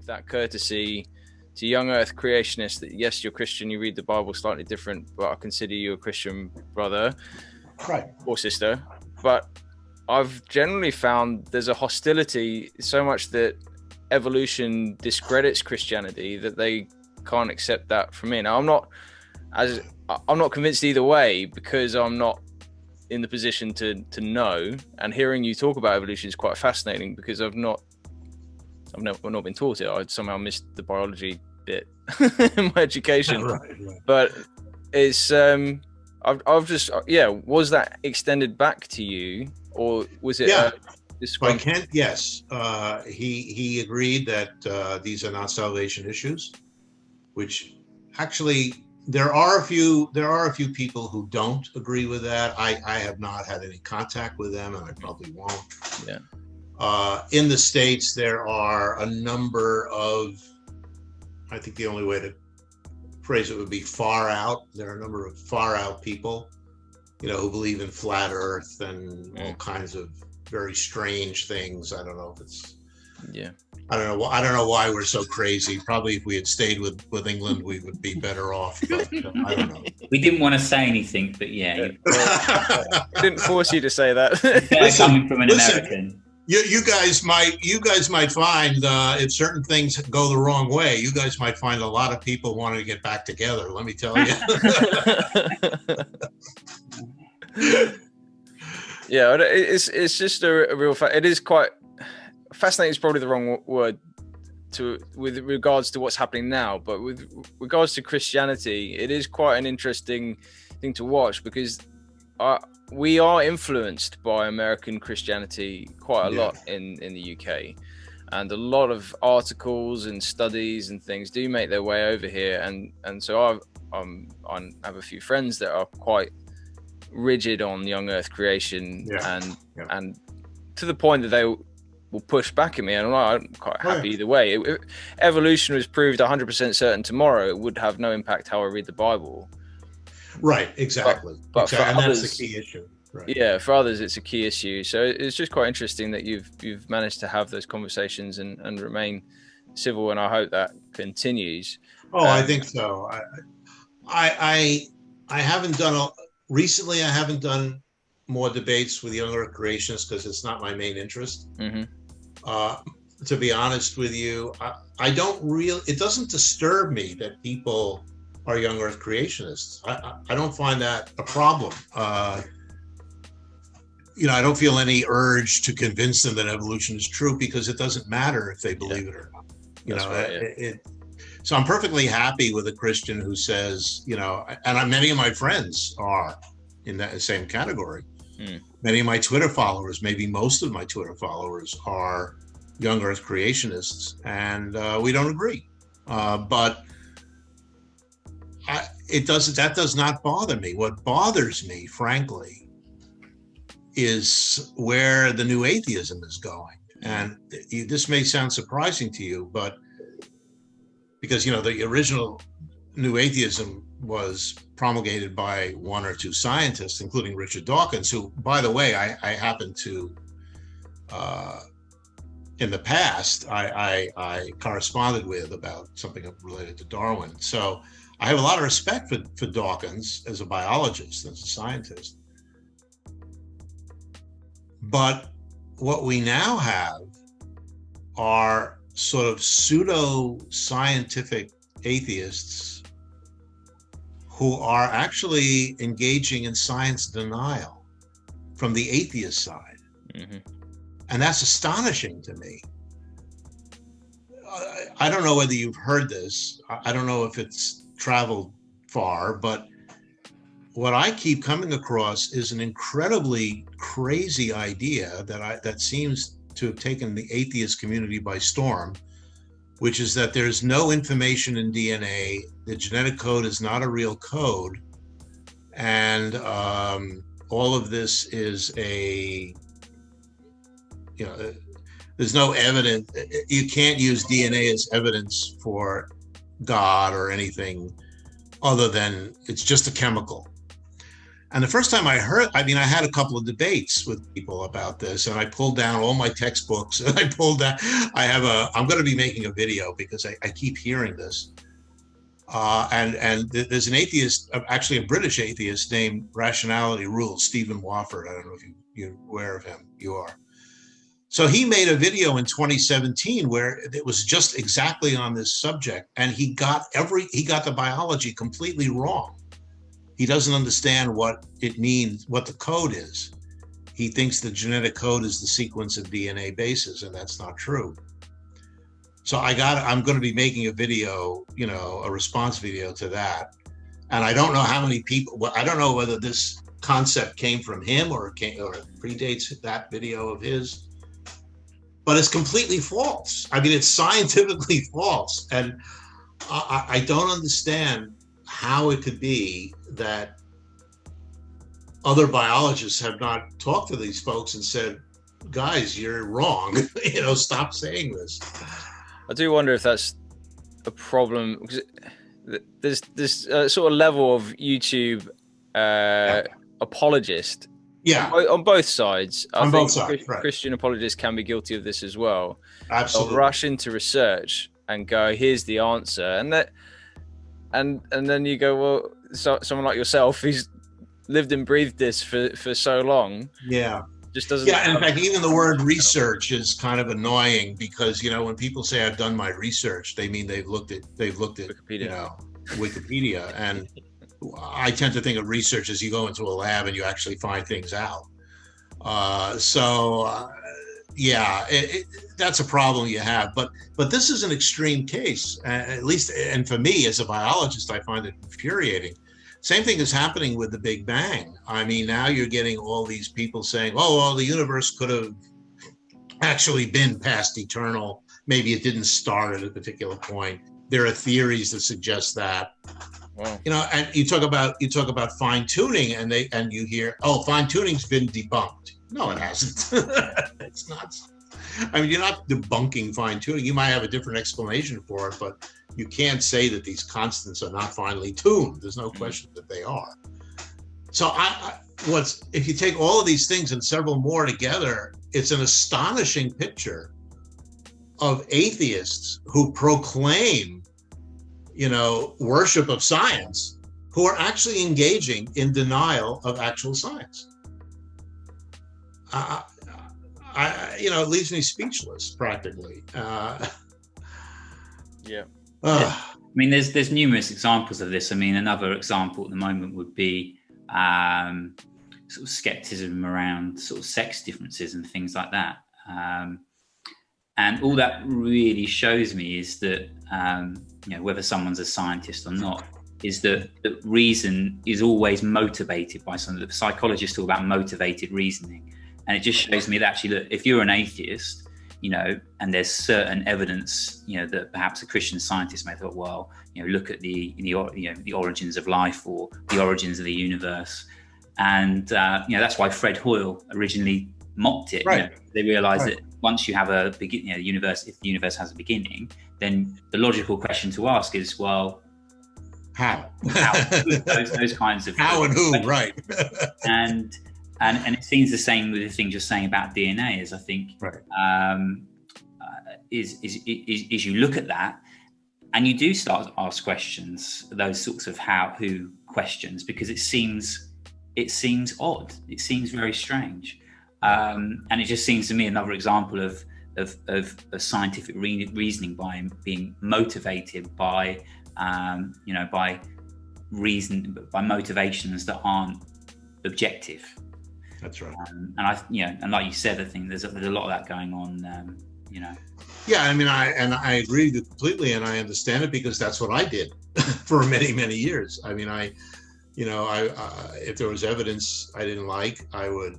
that courtesy to young earth creationists that yes, you're Christian, you read the Bible slightly different, but I consider you a Christian brother, right, or sister. But I've generally found there's a hostility so much that evolution discredits Christianity that they can't accept that from me. Now, I'm not convinced either way, because I'm not in the position to know. And hearing you talk about evolution is quite fascinating, because I've not been taught it. I somehow missed the biology bit in my education. Right. But it's I've just was that extended back to you, or was it? By Kent, yes. He agreed that these are not salvation issues, which actually there are a few people who don't agree with that. I have not had any contact with them, and I probably won't. Yeah. In the States, there are a number of, I think the only way to phrase it would be far out. There are a number of far out people, who believe in flat Earth and all kinds of very strange things. I don't know if it's. Yeah. I don't know why we're so crazy. Probably if we had stayed with England, we would be better off. But I don't know. We didn't want to say anything, but yeah. I didn't force you to say that. Coming from an American. You guys might find if certain things go the wrong way, you guys might find a lot of people wanting to get back together. Let me tell you. Yeah, it's just a real fact. It is quite fascinating. Is probably the wrong word with regards to what's happening now, but with regards to Christianity, it is quite an interesting thing to watch, because we are influenced by American Christianity quite a lot in the UK, and a lot of articles and studies and things do make their way over here, and so I have a few friends that are quite rigid on young earth creation, and to the point that they will push back at me, and I'm quite happy either way. If evolution was proved 100% certain tomorrow, it would have no impact how I read the Bible. Right, exactly. But for and others, that's the key issue. Right. Yeah, for others it's a key issue. So it's just quite interesting that you've managed to have those conversations and remain civil, and I hope that continues. I think so. I haven't done recently. I haven't done more debates with young earth creationists because it's not my main interest. Mm-hmm. To be honest with you, I don't really. It doesn't disturb me that people are young earth creationists. I don't find that a problem. I don't feel any urge to convince them that evolution is true, because it doesn't matter if they believe it or not. So I'm perfectly happy with a Christian who says, and many of my friends are in that same category. Many of my Twitter followers, maybe most of my Twitter followers, are young earth creationists, and we don't agree. But that does not bother me. What bothers me, frankly, is where the new atheism is going. And this may sound surprising to you, but because, the original new atheism was promulgated by one or two scientists, including Richard Dawkins, who, by the way, I happen to, in the past, I corresponded with about something related to Darwin. So I have a lot of respect for Dawkins as a biologist, as a scientist. But what we now have are sort of pseudo-scientific atheists who are actually engaging in science denial from the atheist side. Mm-hmm. And that's astonishing to me. I don't know whether you've heard this. I don't know if it's traveled far, but what I keep coming across is an incredibly crazy idea that seems to have taken the atheist community by storm, which is that there's no information in DNA. The genetic code is not a real code. And all of this is there's no evidence. You can't use DNA as evidence for God or anything other than it's just a chemical. And the first time I had a couple of debates with people about this, and I pulled down all my textbooks, and I'm going to be making a video because I keep hearing this. And there's an atheist, actually a British atheist named Rationality Rules, Stephen Wofford. I don't know if you're aware of him. You are. So he made a video in 2017 where it was just exactly on this subject, and he got the biology completely wrong. He doesn't understand what it means, what the code is. He thinks the genetic code is the sequence of DNA bases, and that's not true. So I'm going to be making a video, a response video to that. And I don't know how many people, I don't know whether this concept came from him or predates that video of his. But it's completely false. I mean, it's scientifically false. And I don't understand how it could be that other biologists have not talked to these folks and said, guys, you're wrong. Stop saying this. I do wonder if that's a problem, because there's this sort of level of YouTube apologist. Yeah, on both sides. On both sides, right. Christian apologists can be guilty of this as well. Absolutely. They'll rush into research and go, "Here's the answer," and then you go, "Well, someone like yourself, who's lived and breathed this for so long, just doesn't." Yeah, in fact, even the word research is kind of annoying because when people say I've done my research, they mean they've looked at Wikipedia. Wikipedia, and I tend to think of research as you go into a lab and you actually find things out. That's a problem you have. But this is an extreme case, at least, and for me as a biologist, I find it infuriating. Same thing is happening with the Big Bang. I mean, now you're getting all these people saying, "Oh, well, the universe could have actually been past eternal. Maybe it didn't start at a particular point." There are theories that suggest that. Wow. And you talk about fine tuning, and you hear, "Oh, fine tuning's been debunked." No, it hasn't. It's not. I mean, you're not debunking fine tuning. You might have a different explanation for it, but you can't say that these constants are not finely tuned. There's no question that they are. So if you take all of these things and several more together, it's an astonishing picture of atheists who proclaim worship of science, who are actually engaging in denial of actual science. It leaves me speechless, practically. I mean, there's numerous examples of this. I mean, another example at the moment would be sort of skepticism around sort of sex differences and things like that. And all that really shows me is that, whether someone's a scientist or not, is that reason is always motivated by something. The psychologists talk about motivated reasoning. And it just shows me that actually, look, if you're an atheist, and there's certain evidence, that perhaps a Christian scientist may have thought, well, look at the origins of life or the origins of the universe. And, that's why Fred Hoyle originally mocked it. Right. They realized that once you have if the universe has a beginning, then the logical question to ask is, well, how? those kinds of how and who, right? and it seems the same with the things you're saying about DNA. Is I think is you look at that and you do start to ask questions, those sorts of how, who questions, because it seems odd. It seems very strange. And it just seems to me another example of scientific reasoning by being motivated by motivations that aren't objective. That's right. And like you said, I think there's a lot of that going on. Yeah, I mean, I agree with you completely, and I understand it because that's what I did for many, many years. I mean, if there was evidence I didn't like, I would,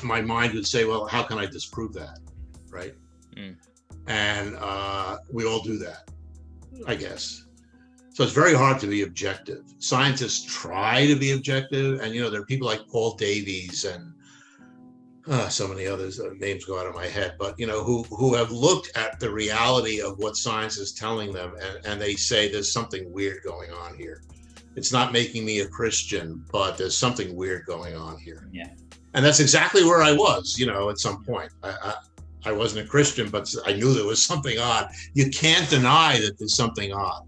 my mind would say, well, how can I disprove that, right? And we all do that, I guess. So it's very hard to be objective. Scientists try to be objective, and there are people like Paul Davies and so many others. Names go out of my head, but who have looked at the reality of what science is telling them, and they say there's something weird going on here. it's not making me a Christian, but there's something weird going on here. Yeah. And that's exactly where I was, at some point. I wasn't a Christian, but I knew there was something odd. You can't deny that there's something odd.